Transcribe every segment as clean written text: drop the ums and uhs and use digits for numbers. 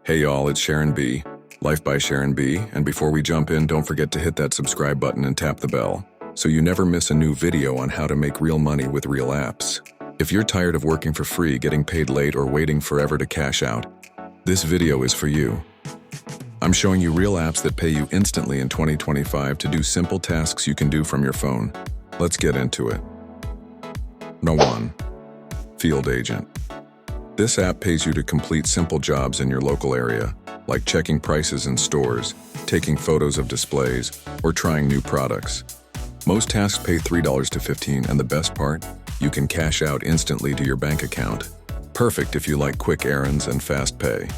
Hey y'all, it's SharonB, Life by SharonB, and before we jump in, don't forget to hit that subscribe button and tap the bell, so you never miss a new video on how to make real money with real apps. If you're tired of working for free, getting paid late, or waiting forever to cash out, this video is for you. I'm showing you real apps that pay you instantly in 2025 to do simple tasks you can do from your phone. Let's get into it. Number 1. Field Agent. This app pays you to complete simple jobs in your local area, like checking prices in stores, taking photos of displays, or trying new products. Most tasks pay $3 to $15, and the best part? You can cash out instantly to your bank account. Perfect if you like quick errands and fast pay.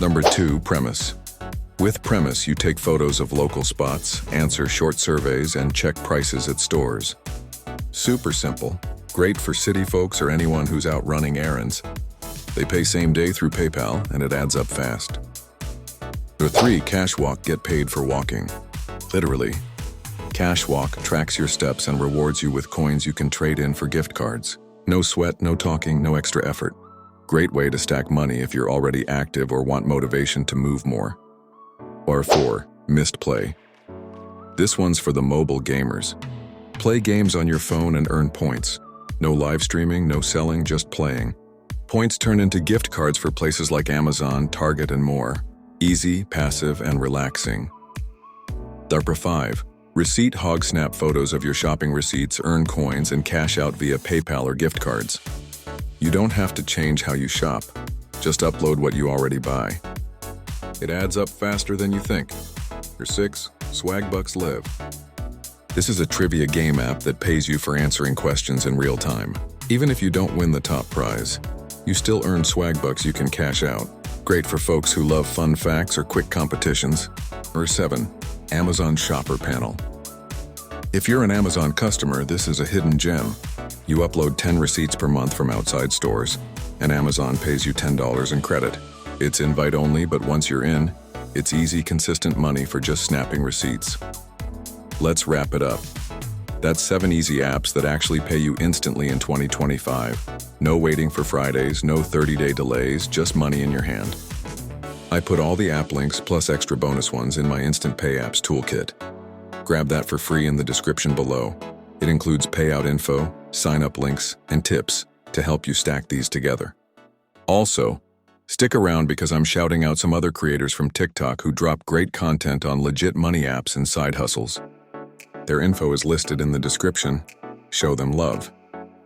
Number 2, Premise. With Premise, you take photos of local spots, answer short surveys, and check prices at stores. Super simple. Great for city folks or anyone who's out running errands. They pay same day through PayPal, and it adds up fast. Number 3, Cashwalk. Get paid for walking. Literally. Cashwalk tracks your steps and rewards you with coins you can trade in for gift cards. No sweat, no talking, no extra effort. Great way to stack money if you're already active or want motivation to move more. Or 4, Mistplay. This one's for the mobile gamers. Play games on your phone and earn points. No live streaming, no selling, just playing. Points turn into gift cards for places like Amazon, Target, and more. Easy, passive, and relaxing. Number 5. Receipt. Hog. Snap photos of your shopping receipts, earn coins, and cash out via PayPal or gift cards. You don't have to change how you shop. Just upload what you already buy. It adds up faster than you think. Number 6. Swagbucks. Live. This is a trivia game app that pays you for answering questions in real time. Even if you don't win the top prize, you still earn Swagbucks you can cash out. Great for folks who love fun facts or quick competitions. Number 7. Amazon Shopper Panel. If you're an Amazon customer, this is a hidden gem. You upload 10 receipts per month from outside stores, and Amazon pays you $10 in credit. It's invite only, but once you're in, it's easy, consistent money for just snapping receipts. Let's wrap it up. That's 7 easy apps that actually pay you instantly in 2025. No waiting for Fridays, no 30-day delays, just money in your hand. I put all the app links plus extra bonus ones in my Instant Pay Apps toolkit. Grab that for free in the description below. It includes payout info, sign-up links, and tips to help you stack these together. Also, stick around because I'm shouting out some other creators from TikTok who drop great content on legit money apps and side hustles. Their info is listed in the description. Show them love.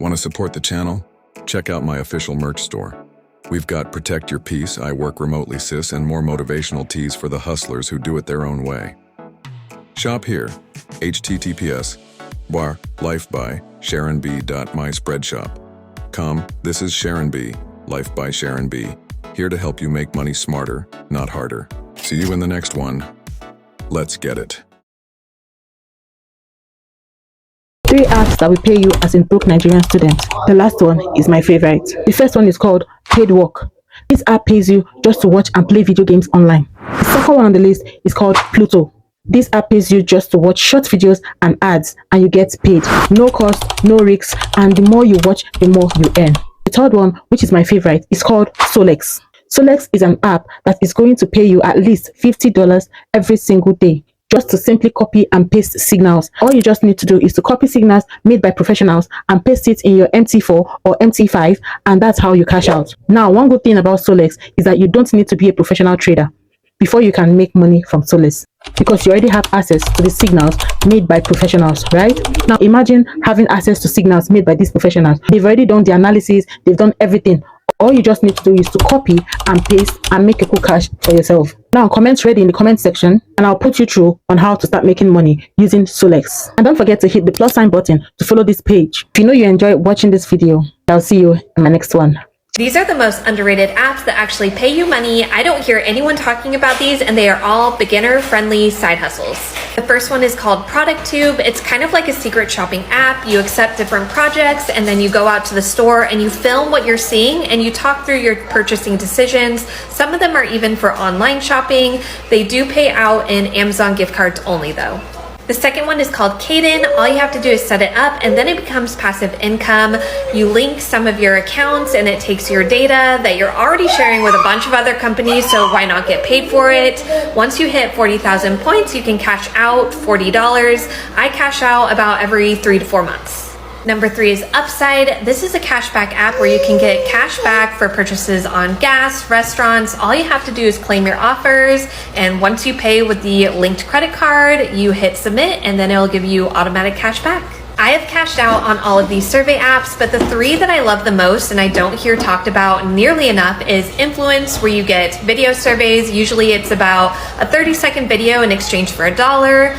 Want to support the channel? Check out my official merch store. We've got Protect Your Peace, I Work Remotely Sis, and more motivational tees for the hustlers who do it their own way. Shop here. https://lifebysharonb.myspreadshop.com. This is SharonB, Life by SharonB, here to help you make money smarter, not harder. See you in the next one. Let's get it. 3 apps that will pay you as a broke Nigerian student. The last one is my favorite. The first one is called Cashwalk. This app pays you just to watch and play video games online. The second one on the list is called Pluto. This app pays you just to watch short videos and ads, and you get paid. No cost, no risks, and the more you watch, the more you earn. The third one, which is my favorite, is called Solex. Solex is an app that is going to pay you at least $50 every single day, just to simply copy and paste signals. All you just need to do is to copy signals made by professionals and paste it in your MT4 or MT5, and that's how you cash out. Now, one good thing about Solex is that you don't need to be a professional trader before you can make money from Solex, because you already have access to the signals made by professionals, right? Now, imagine having access to signals made by these professionals. They've already done the analysis, they've done everything. All you just need to do is to copy and paste and make a cool cash for yourself. Now, comments ready in the comment section, and I'll put you through on how to start making money using Solex. And don't forget to hit the plus sign button to follow this page. If you know you enjoy watching this video, I'll see you in my next one. These are the most underrated apps that actually pay you money. I don't hear anyone talking about these, and they are all beginner-friendly side hustles. The first one is called ProductTube. It's kind of like a secret shopping app. You accept different projects, and then you go out to the store and you film what you're seeing, and you talk through your purchasing decisions. Some of them are even for online shopping. They do pay out in Amazon gift cards only though. The second one is called Caden. All you have to do is set it up and then it becomes passive income. You link some of your accounts and it takes your data that you're already sharing with a bunch of other companies, so why not get paid for it? Once you hit 40,000 points, you can cash out $40. I cash out about every 3 to 4 months. Number 3 is Upside. This is a cashback app where you can get cash back for purchases on gas, restaurants. All you have to do is claim your offers, and once you pay with the linked credit card, you hit submit and then it'll give you automatic cash back. I have cashed out on all of these survey apps, but the 3 that I love the most and I don't hear talked about nearly enough is Influence, where you get video surveys. Usually it's about a 30-second video in exchange for $1.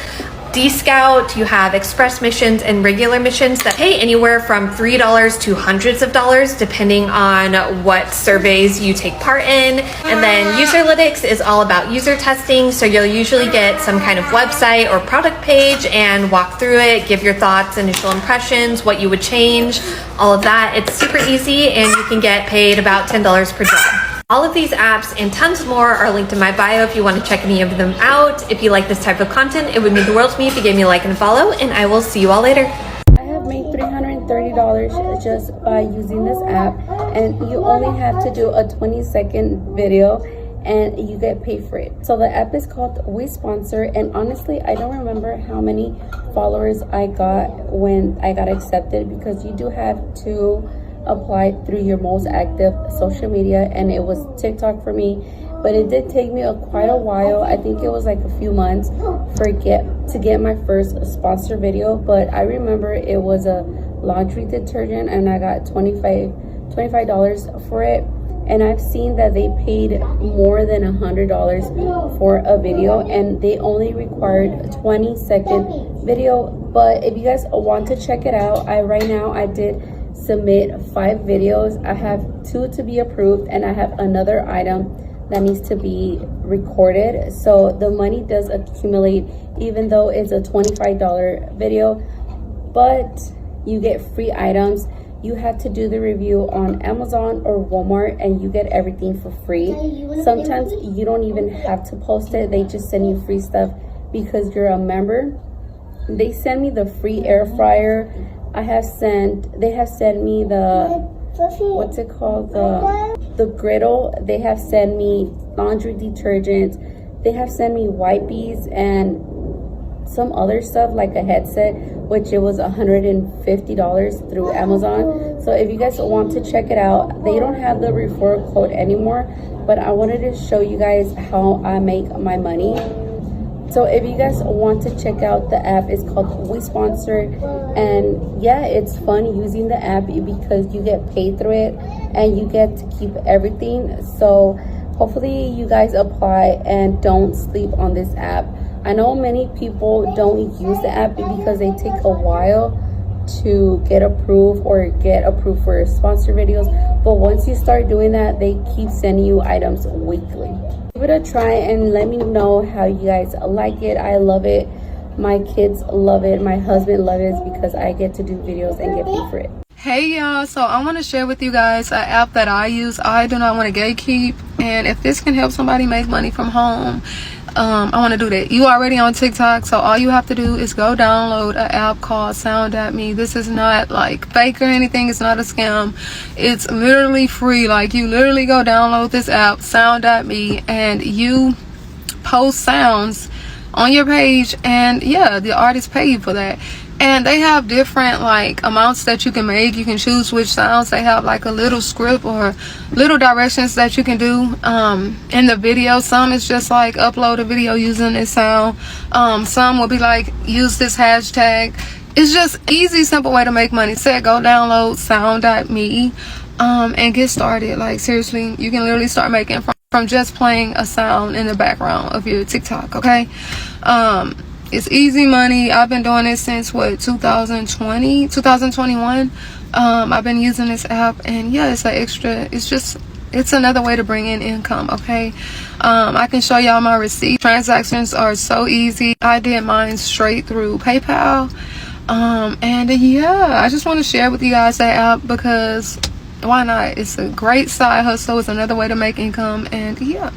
D-Scout, you have express missions and regular missions that pay anywhere from $3 to hundreds of dollars depending on what surveys you take part in. And then Userlytics is all about user testing, so you'll usually get some kind of website or product page and walk through it, give your thoughts, initial impressions, what you would change, all of that. It's super easy and you can get paid about $10 per job. All of these apps and tons more are linked in my bio if you want to check any of them out. If you like this type of content, it would mean the world to me if you gave me a like and a follow, and I will see you all later. I have made $330 just by using this app, and you only have to do a 20-second video and you get paid for it. So the app is called We Sponsor, and honestly I don't remember how many followers I got when I got accepted, because you do have to apply through your most active social media, and it was TikTok for me, but it did take me quite a while. I think it was like a few months to get my first sponsor video, but I remember it was a laundry detergent and I got $25 for it, and I've seen that they paid more than $100 for a video, and they only required a 20-second video. But if you guys want to check it out, right now I did submit 5 videos. I have 2 to be approved and I have another item that needs to be recorded, so the money does accumulate even though it's a $25 video, but you get free items. You have to do the review on Amazon or Walmart and you get everything for free. Sometimes you don't even have to post it, they just send you free stuff because you're a member. They send me the free air fryer. They have sent me the, what's it called, the griddle. They have sent me laundry detergent. They have sent me wipes and some other stuff like a headset, which it was $150 through Amazon. So if you guys want to check it out, they don't have the referral code anymore, but I wanted to show you guys how I make my money. So if you guys want to check out the app, it's called We Sponsor, and yeah, it's fun using the app because you get paid through it and you get to keep everything. So hopefully you guys apply and don't sleep on this app. I know many people don't use the app because they take a while to get approved or get approved for sponsor videos, but once you start doing that, they keep sending you items weekly. Give it a try and let me know how you guys like it. I love it, my kids love it, my husband loves it because I get to do videos and get paid for it. Hey y'all, so I want to share with you guys an app that I use. I do not want to gatekeep, and if this can help somebody make money from home, I want to do that. You already on TikTok, so all you have to do is go download an app called Sound.me. This is not like fake or anything. It's not a scam. It's literally free. Like, you literally go download this app, Sound.me, and you post sounds on your page, and yeah, the artists pay you for that. And they have different like amounts that you can make. You can choose which sounds. They have like a little script or little directions that you can do in the video. Some is just like upload a video using this sound. Some will be like use this hashtag. It's just easy, simple way to make money. Go download Sound.me and get started. Like, seriously, you can literally start making from just playing a sound in the background of your TikTok. Okay, it's easy money. I've been doing this since 2021. I've been using this app, and yeah, it's an extra, it's another way to bring in income. Okay, I can show y'all my receipt. Transactions are so easy. I did mine straight through PayPal, and yeah, I just want to share with you guys that app because why not? It's a great side hustle. It's another way to make income, and yeah,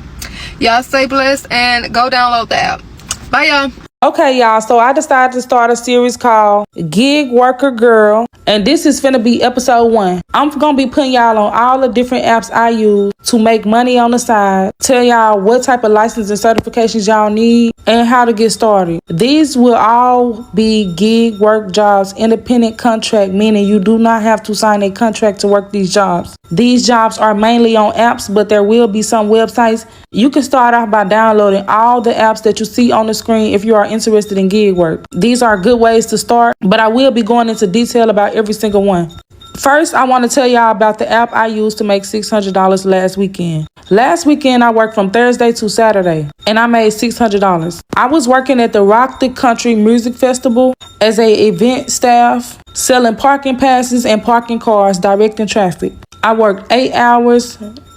y'all stay blessed and go download the app. Bye y'all. Okay, y'all, so I decided to start a series called Gig Worker Girl, and this is finna be episode 1. I'm gonna be putting y'all on all the different apps I use to make money on the side, tell y'all what type of license and certifications y'all need, and how to get started. These will all be gig work jobs, independent contract, meaning you do not have to sign a contract to work these jobs. These jobs are mainly on apps, but there will be some websites. You can start off by downloading all the apps that you see on the screen if you are interested in gig work. These are good ways to start, but I will be going into detail about every single one. First, I want to tell y'all about the app I used to make $600 last weekend. Last weekend, I worked from Thursday to Saturday, and I made $600. I was working at the Rock the Country Music Festival as a event staff, selling parking passes and parking cars, directing traffic. I worked 8 hours,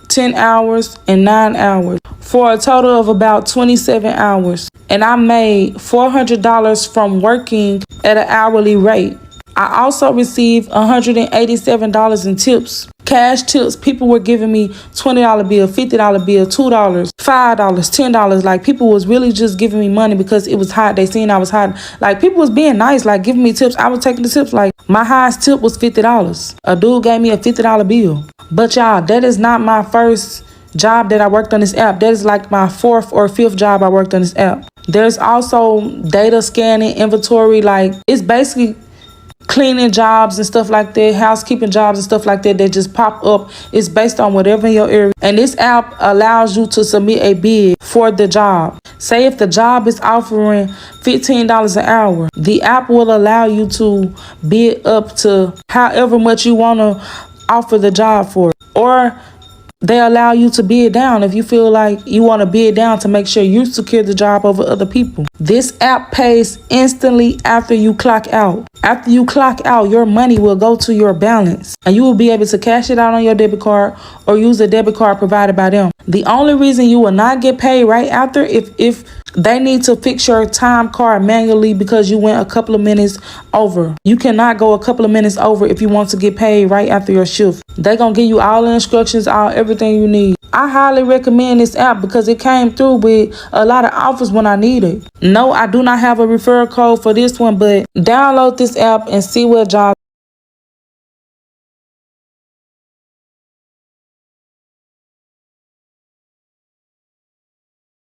10 hours, and 9 hours for a total of about 27 hours. And I made $400 from working at an hourly rate. I also received $187 in tips, cash tips. People were giving me $20 bill, $50 bill, $2, $5, $10. Like, people was really just giving me money because it was hot. They seen I was hot. Like, people was being nice, like giving me tips. I was taking the tips. Like, my highest tip was $50. A dude gave me a $50 bill. But y'all, that is not my first job that I worked on this app. That is like my 4th or 5th job I worked on this app. There's also data scanning, inventory. Like, it's basically cleaning jobs and stuff like that, housekeeping jobs and stuff like that just pop up. It's based on whatever in your area. And this app allows you to submit a bid for the job. Say if the job is offering $15 an hour, the app will allow you to bid up to however much you want to offer the job for. Or they allow you to bid down if you feel like you want to bid down to make sure you secure the job over other people. This app pays instantly after you clock out. After you clock out, your money will go to your balance and you will be able to cash it out on your debit card or use a debit card provided by them. The only reason you will not get paid right after if they need to fix your time card manually because you went a couple of minutes over. You cannot go a couple of minutes over if you want to get paid right after your shift. They're going to give you all the instructions, everything you need. I highly recommend this app because it came through with a lot of offers when I needed. No, I do not have a referral code for this one, but download this app and see what jobs